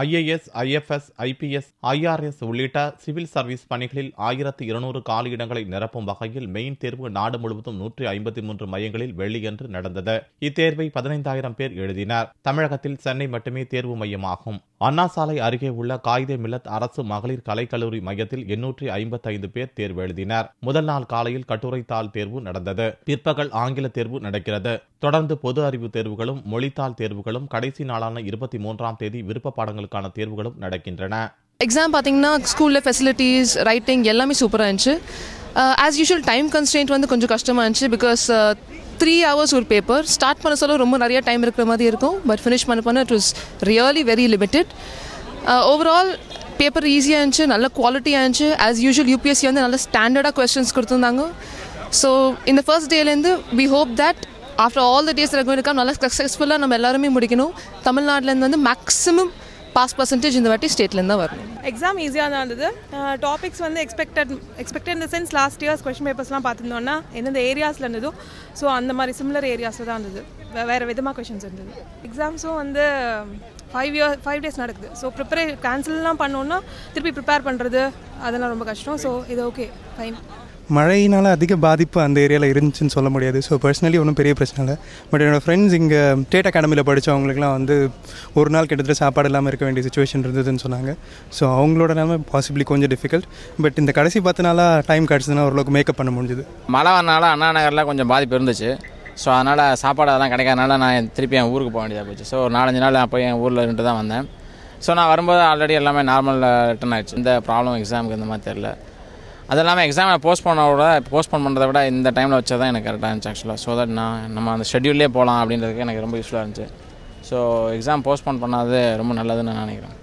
IAS, IFS, IPS, IRS உள்ளிட்ட civil service பணிகளில் 1200 காலியிடங்களை நிரப்பும் வகையில் மெயின் தேர்வு நாடு முழுவதும் 153 மையங்களில் வெள்ளியன்று நடந்தது. இத்தேர்வை 15,000 பேர் எழுதினர். தமிழகத்தில் சென்னை மட்டுமே தேர்வு மையமாகும். அண்ணா சாலை அருகே உள்ள காயிதே மில்லத் அரசு மகளிர் கலைக்கல்லூரி மையத்தில் 855 பேர் தேர்வு எழுதினர். முதல் நாள் காலையில் கட்டுரைத்தாள் தேர்வு நடந்தது. பிற்பகல் ஆங்கில தேர்வு நடக்கிறது. தொடர்ந்து பொது அறிவு தேர்வுகளும் மொழித்தாள் தேர்வுகளும் கடைசி நாளான 23ஆம் தேதி விருப்ப பாடங்களுக்கான தேர்வுகளும் நடக்கின்றன. எக்ஸாம் பார்த்தீங்கன்னா ஸ்கூலில் ஃபெசிலிட்டிஸ், ரைட்டிங் எல்லாமே சூப்பராக இருந்துச்சு. ஆஸ் யூஷுவல் டைம் கன்ஸ்ட்ரெயின்ட் வந்து கொஞ்சம் கஷ்டமாக இருந்துச்சு. பிகாஸ் 3 hours ஒரு பேப்பர் ஸ்டார்ட் பண்ண சொல்ல ரொம்ப நிறைய டைம் இருக்கிற மாதிரி இருக்கும். பட் ஃபினிஷ் பண்ண it was really very limited. Overall paper ஈஸியாக இருந்துச்சு, நல்ல குவாலிட்டியாக இருந்துச்சு. ஆஸ் யூஷுவல் யூபிஎஸ்சி வந்து நல்ல ஸ்டாண்டர்டாக கொஸ்டின்ஸ் கொடுத்துருந்தாங்க. ஸோ இந்த ஃபர்ஸ்ட் டேலேருந்து we hope that after all the days இருக்கா நல்லா சக்ஸஸ்ஃபுல்லாக நம்ம எல்லாருமே முடிக்கணும். தமிழ்நாட்டிலேருந்து வந்து மேக்ஸிமம் பாஸ் பர்சன்டேஜ் இந்த வாட்டி ஸ்டேட்லேருந்து தான் வரணும். எக்ஸாம் ஈஸியாக தான் இருந்தது. டாபிக்ஸ் வந்து எக்ஸ்பெக்டட் இந்த சென்ஸ் லாஸ்ட் இயர்ஸ் கொஸ்டின் பேப்பர்ஸ்லாம் பார்த்துருந்தோன்னா எந்தெந்த ஏரியாஸில் இருந்ததோ ஸோ அந்த மாதிரி சிமிலர் ஏரியாஸில் தான் இருந்தது. வேறு விதமாக கொஷின்ஸ் இருந்தது. எக்ஸாம்ஸும் வந்து 5 days நடக்குது. ஸோ கேன்சல்லாம் பண்ணோன்னா திருப்பி ப்ரிப்பேர் பண்ணுறது அதெல்லாம் ரொம்ப கஷ்டம். ஸோ இது ஓகே, ஃபைன். மழையினால் அதிக பாதிப்பு அந்த ஏரியாவில் இருந்துச்சுன்னு சொல்ல முடியாது. ஸோ பர்சனலி ஒன்றும் பெரிய பிரச்சனை இல்லை. பட் என்னோடய ஃப்ரெண்ட்ஸ் இங்கே ஸ்டேட் அகாடமியில் படித்தவங்களுக்குலாம் வந்து ஒரு நாள் கிட்டத்தட்ட சாப்பாடு இல்லாமல் இருக்க வேண்டிய சுச்சுவேஷன் இருந்ததுன்னு சொன்னாங்க. ஸோ அவங்களோட நிலைமை பாசிபிளி கொஞ்சம் டிஃபிகல்ட். பட் இந்த கடைசி 10 நாளாக டைம் கிடச்சதுன்னா ஓரளவுக்கு மேக்கப் பண்ண முடிஞ்சுது. மழை வரனால அண்ணா நகரில் கொஞ்சம் பாதிப்பு இருந்துச்சு. ஸோ அதனால் சாப்பாடு அதெல்லாம் கிடைக்காதனால நான் திருப்பி என் ஊருக்கு போக வேண்டியதாக போச்சு. ஸோ 4-5 நாள் நான் போய் என் ஊரில் இருந்துட்டு தான் வந்தேன். ஸோ நான் வரும்போது ஆல்ரெடி எல்லாமே நார்மலில் ரிட்டர்ன் ஆகிடுச்சு. இந்த ப்ராப்ளம் எக்ஸாமுக்கு இந்த மாதிரி தெரில. அது இல்லாமல் எக்ஸாமை போஸ்ட்போன் பண்ணுறதை விட இந்த டைமில் வச்சா தான் எனக்கு கரெக்டாக இருந்துச்சு ஆக்சுவலாக. ஸோ தட் நம்ம அந்த ஷெட்யூல்லே போகலாம் அப்படின்றதுக்கு எனக்கு ரொம்ப யூஸ்ஃபுல்லாக இருந்துச்சு. ஸோ எக்ஸாம் போஸ்ட்போன் பண்ணாதது ரொம்ப நல்லதுன்னு நான் நினைக்கிறேன்.